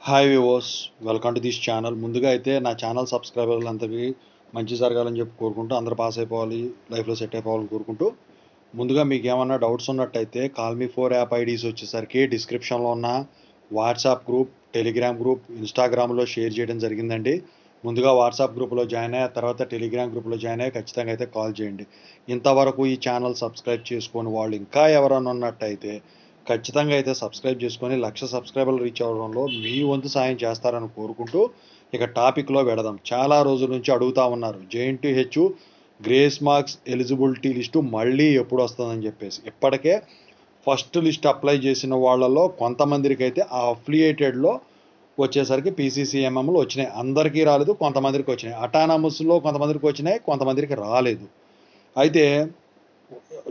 Hi వివోస్, welcome to this channel. ముందుగా అయితే నా ఛానల్ సబ్స్క్రైబర్లందరికీ మంచి జరగాలని చెప్పి కోరుకుంటూ, అందరూ పాస్ అయిపోవాలి, లైఫ్లో సెట్ అయిపోవాలని కోరుకుంటూ, ముందుగా మీకు ఏమన్నా డౌట్స్ ఉన్నట్టయితే కాల్ మీ 4 యాప్ ఐడీస్ వచ్చేసరికి డిస్క్రిప్షన్లో ఉన్న వాట్సాప్ గ్రూప్, టెలిగ్రామ్ గ్రూప్, ఇన్స్టాగ్రామ్లో షేర్ చేయడం జరిగిందండి. ముందుగా వాట్సాప్ గ్రూప్లో జాయిన్ అయ్యి, తర్వాత టెలిగ్రామ్ గ్రూప్లో జాయిన్ అయ్యి ఖచ్చితంగా అయితే కాల్ చేయండి. ఇంతవరకు ఈ ఛానల్ సబ్స్క్రైబ్ చేసుకొని వాళ్ళు ఇంకా ఎవరైనా ఉన్నట్టయితే ఖచ్చితంగా అయితే సబ్స్క్రైబ్ చేసుకొని 1,00,000 సబ్స్క్రైబర్లు రీచ్ అవ్వడంలో మీ వంతు సాయం చేస్తారని కోరుకుంటూ ఇక టాపిక్లో పెడదాం. చాలా రోజుల నుంచి అడుగుతా ఉన్నారు, JNTH grace marks eligibility list మళ్ళీ ఎప్పుడు వస్తుందని చెప్పేసి. ఇప్పటికే ఫస్ట్ లిస్ట్ అప్లై చేసిన వాళ్ళలో కొంతమందికి అయితే ఆ అఫిలియేటెడ్లో వచ్చేసరికి PCCMMలు వచ్చినాయి. అందరికీ రాలేదు, కొంతమందికి వచ్చినాయి. అటానమస్లో కొంతమందికి వచ్చినాయి, కొంతమందికి రాలేదు. అయితే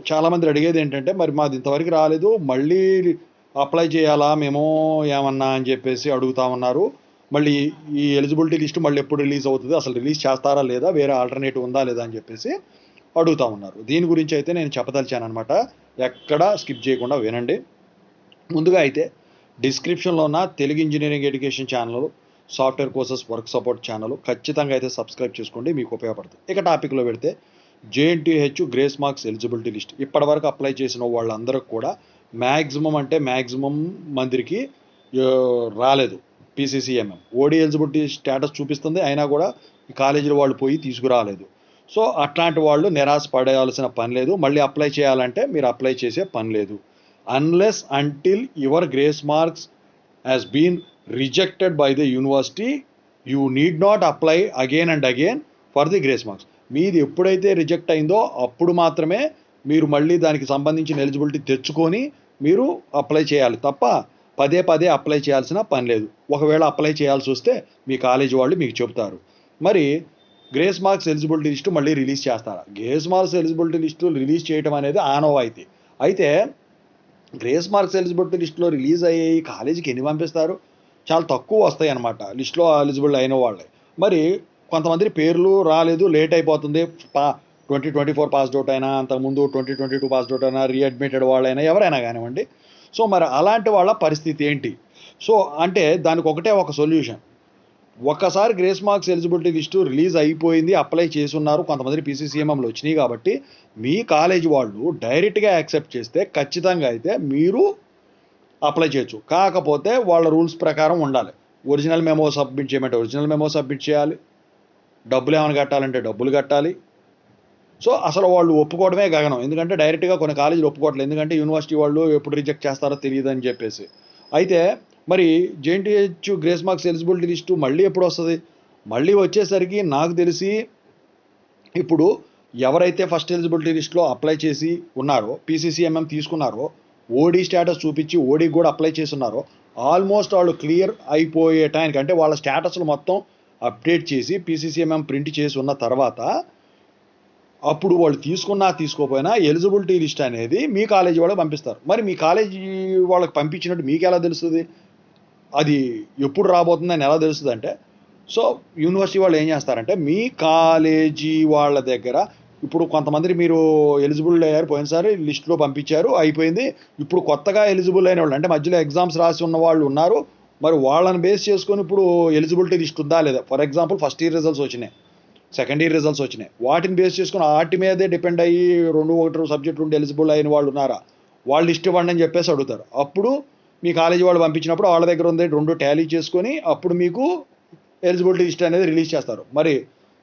చాలామంది అడిగేది ఏంటంటే, మరి మాది ఇంతవరకు రాలేదు, మళ్ళీ అప్లై చేయాలా మేము ఏమన్నా అని చెప్పేసి అడుగుతా ఉన్నారు. మళ్ళీ ఈ ఎలిజిబిలిటీ లిస్ట్ మళ్ళీ ఎప్పుడు రిలీజ్ అవుతుంది, అసలు రిలీజ్ చేస్తారా లేదా, వేరే ఆల్టర్నేటివ్ ఉందా లేదా అని చెప్పేసి అడుగుతా ఉన్నారు. దీని గురించి అయితే నేను చెప్పదలిచాను అనమాట. ఎక్కడ స్కిప్ చేయకుండా వినండి. ముందుగా అయితే డిస్క్రిప్షన్లో ఉన్న Telugu engineering education channel, software courses work support channel ఖచ్చితంగా అయితే సబ్స్క్రైబ్ చేసుకోండి, మీకు ఉపయోగపడుతుంది. ఇక టాపిక్లో పెడితే JNTH grace marks eligibility list ఇప్పటివరకు అప్లై చేసిన వాళ్ళందరికీ కూడా మ్యాక్సిమం మందికి రాలేదు. PCCMM ఓడి ఎలిజిబిలిటీ స్టేటస్ చూపిస్తుంది, అయినా కూడా ఈ కాలేజీలో వాళ్ళు పోయి తీసుకురాలేదు. సో అట్లాంటి వాళ్ళు నిరాశ పడేయాల్సిన పని లేదు. మళ్ళీ అప్లై చేయాలంటే మీరు అప్లై చేసే పని లేదు. Unless until your grace marks has been rejected by the university, you need not apply again and again for the grace marks. మీది ఎప్పుడైతే రిజెక్ట్ అయిందో అప్పుడు మాత్రమే మీరు మళ్ళీ దానికి సంబంధించిన ఎలిజిబిలిటీ తెచ్చుకొని మీరు అప్లై చేయాలి తప్ప పదే పదే అప్లై చేయాల్సిన పని లేదు. ఒకవేళ అప్లై చేయాల్సి వస్తే మీ కాలేజీ వాళ్ళు మీకు చెబుతారు. మరి గ్రేస్ మార్క్స్ ఎలిజిబిలిటీ లిస్టు మళ్ళీ రిలీజ్ చేస్తారా? Grace marks eligibility list release చేయడం అనేది ఆనవాయితీ. అయితే గ్రేస్ మార్క్స్ ఎలిజిబిలిటీ లిస్టులో రిలీజ్ అయ్యి కాలేజీకి ఎన్ని పంపిస్తారు? చాలా తక్కువ వస్తాయి అన్నమాట లిస్టులో ఎలిజిబుల్ అయిన వాళ్ళే. మరి కొంతమంది పేర్లు రాలేదు, లేట్ అయిపోతుంది. 2024 పాస్డ్ అవుట్ అయినా, అంతకుముందు 2022 పాస్డ్ అవుట్ అయినా, రీఅడ్మిటెడ్ వాళ్ళైనా, ఎవరైనా కానివ్వండి. సో మరి అలాంటి వాళ్ళ పరిస్థితి ఏంటి? సో అంటే దానికి ఒకటే ఒక సొల్యూషన్. ఒక్కసారి grace marks eligibility list release అయిపోయింది, అప్లై చేసి ఉన్నారు, కొంతమంది PCCMMలు వచ్చినాయి కాబట్టి మీ కాలేజ్ వాళ్ళు డైరెక్ట్గా యాక్సెప్ట్ చేస్తే ఖచ్చితంగా అయితే మీరు అప్లై చేయొచ్చు. కాకపోతే వాళ్ళ రూల్స్ ప్రకారం ఉండాలి. ఒరిజినల్ మెమో సబ్మిట్ చేయమంటే ఒరిజినల్ మెమో సబ్మిట్ చేయాలి, డబ్బులు ఏమైనా కట్టాలంటే డబ్బులు కట్టాలి. సో అసలు వాళ్ళు ఒప్పుకోవడమే గగనం. ఎందుకంటే డైరెక్ట్గా కొన్ని కాలేజీలు ఒప్పుకోవట్లేదు, ఎందుకంటే యూనివర్సిటీ వాళ్ళు ఎప్పుడు రిజెక్ట్ చేస్తారో తెలియదు అని చెప్పేసి. అయితే మరి JNTH grace marks eligibility list మళ్ళీ ఎప్పుడు వస్తుంది? మళ్ళీ వచ్చేసరికి నాకు తెలిసి ఇప్పుడు ఎవరైతే ఫస్ట్ ఎలిజిబిలిటీ లిస్టులో అప్లై చేసి ఉన్నారో, PCCMM తీసుకున్నారో, ఓడి స్టేటస్ చూపించి ఓడీకి కూడా అప్లై చేసి ఉన్నారో, ఆల్మోస్ట్ వాళ్ళు క్లియర్ అయిపోయే టైంకి, అంటే వాళ్ళ స్టేటస్లు మొత్తం అప్డేట్ చేసి PCCMM ప్రింట్ చేసి ఉన్న తర్వాత అప్పుడు వాళ్ళు తీసుకున్నా తీసుకోపోయినా ఎలిజిబిలిటీ లిస్ట్ అనేది మీ కాలేజీ వాళ్ళకి పంపిస్తారు. మరి మీ కాలేజీ వాళ్ళకి పంపించినట్టు మీకు ఎలా తెలుస్తుంది? అది ఎప్పుడు రాబోతుందని ఎలా తెలుస్తుంది అంటే, సో యూనివర్సిటీ వాళ్ళు ఏం చేస్తారంటే మీ కాలేజీ వాళ్ళ దగ్గర ఇప్పుడు కొంతమంది మీరు ఎలిజిబుల్ అయ్యారు, పోయినసారి లిస్టులో పంపించారు, అయిపోయింది. ఇప్పుడు కొత్తగా ఎలిజిబుల్ అయిన వాళ్ళు, అంటే మధ్యలో ఎగ్జామ్స్ రాసి ఉన్న వాళ్ళు ఉన్నారు, మరి వాళ్ళని బేస్ చేసుకొని ఇప్పుడు ఎలిజిబిలిటీ లిస్ట్ ఉందా లేదా? For example first year results వచ్చినాయి, సెకండ్ ఇయర్ రిజల్ట్స్ వచ్చినాయి, వాటిని బేస్ చేసుకుని వాటి మీదే డిపెండ్ అయ్యి 2 సబ్జెక్టు నుండి ఎలిజిబుల్ అయిన వాళ్ళు ఉన్నారా, వాళ్ళు లిస్ట్ ఇవ్వండి అని చెప్పేసి అడుగుతారు. అప్పుడు మీ కాలేజీ వాళ్ళు పంపించినప్పుడు వాళ్ళ దగ్గర ఉంది 2 టాలీ చేసుకొని అప్పుడు మీకు ఎలిజిబిలిటీ లిస్ట్ అనేది రిలీజ్ చేస్తారు. మరి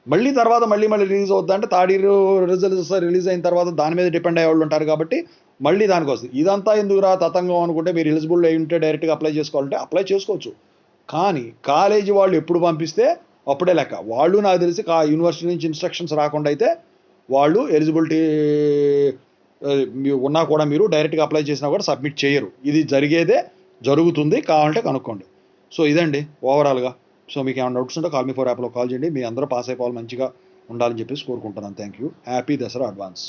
మళ్ళీ తర్వాత మళ్ళీ రిలీజ్ అవుద్దా అంటే థర్డ్ ఇయర్ రిజల్ట్స్ రిలీజ్ అయిన తర్వాత దాని మీద డిపెండ్ అయ్యే వాళ్ళు ఉంటారు కాబట్టి మళ్ళీ దానికి వస్తుంది. ఇదంతా ఎందుకురా తతంగం అనుకుంటే, మీరు ఎలిజిబుల్ అయి ఉంటే డైరెక్ట్గా అప్లై చేసుకోవాలంటే అప్లై చేసుకోవచ్చు. కానీ కాలేజీ వాళ్ళు ఎప్పుడు పంపిస్తే అప్పుడే లెక్క. వాళ్ళు నాకు తెలిసి యూనివర్సిటీ నుంచి ఇన్స్ట్రక్షన్స్ రాకుండా అయితే వాళ్ళు ఎలిజిబిలిటీ ఉన్నా కూడా మీరు డైరెక్ట్గా అప్లై చేసినా కూడా సబ్మిట్ చేయరు. ఇది జరుగుతుంది, కావాలంటే కనుక్కోండి. సో ఇదండి ఓవరాల్గా. సో మీకు ఏమైనా డౌట్స్ ఉంటే కాల్ మీ 4 యాప్లో కాల్ చేయండి. మీ అందరూ పాస్ అయిపోవాలి, మంచిగా ఉండాలని చెప్పేసి కోరుకుంటున్నాను. Thank you. Happy Dasara advance.